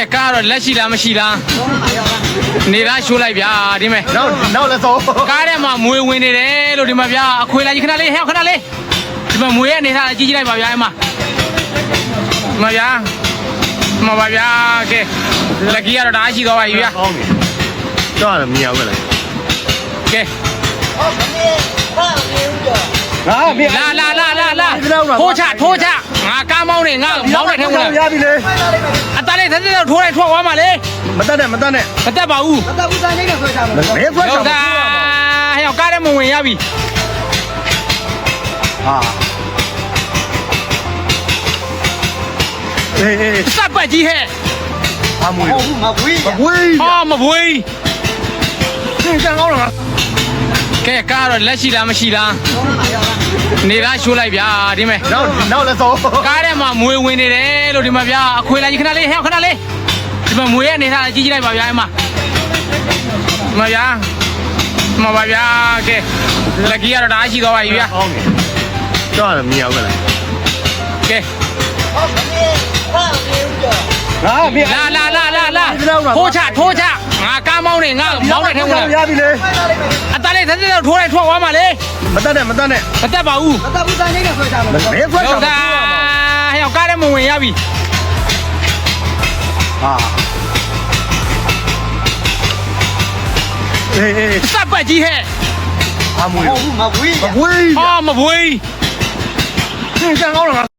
ဲကားတော့လက်ရှိလားမရှိလားနေသားရှိုးလိုက်ဗျာဒီမဲ့နောက်လည်းသောကားထဲမှာမွေဝင်နေတယ်လို့ဒီမှာဗျာအခွေလိုက်ကြီးခဏလေးဟဲ့ခဏလေးဒီမှာမွေရဲ့အနေထားကြီးလိုက်ပါဗျာအဲ့မှာမဗျာမပါဗျာကဲလက်ကီကတော့ဒါရှိတော့ပါပြီဗျာတော့လည်းမြင်အောင်ပဲလေကဲလာထိုးချငါကားမောင်းနေငါမောင်းနေထဲဝင်လာရပြီလေအသားလေးသက်သက်ထိုးလိုက်ထွက်သွားမှာလေမတက်နဲ့မတက်ပါဘူးစားနေတယ်ဆွဲချာမယ်ဘယ်ဆွဲချာဟဲ့ကားထဲမဝင်ရပြီဟာစပတ်ကြီးဟဲ့မဝေးမဝေးသင်ကြံကောင်းလားကဲကားတော့လက်ရှိလားမရှိလားနေသားရှိုးလိုက်ဗျာဒီမဲ့နောက်လည်းသောကားထဲမှာမွေဝင်နေတယ်လို့ဒီမှာဗျာအခွေလိုက်ကြီးခဏလေးဟဲ့ခဏလေးဒီမှာမွေရဲ့အနေထားကြီးလိုက်ပါဗျာအဲ့မှာမဗျာမပါဗျာကဲလက်ကီကတော့ဒါရှိတော့ပါပြီဗျာတော့လည်းမြင်အောင်ပဲလေကဲလာထိုးချငါကားမောင်းနေငါမောင်းနေထဲဝင်လာရပြီလေအသားလေးသက်သက်ထိုးလိုက်ထွက်သွားမှာလေမတက်နဲ့မတက်ပါဘူးစားနေတယ်ဆွဲချာမယ်ဘယ်ဆွဲချာဟဲ့ကားထဲမဝင်ရပြီဟာစပတ်ကြီးဟဲ့မဝေးမဝေးသင်ကြံကောင်းလား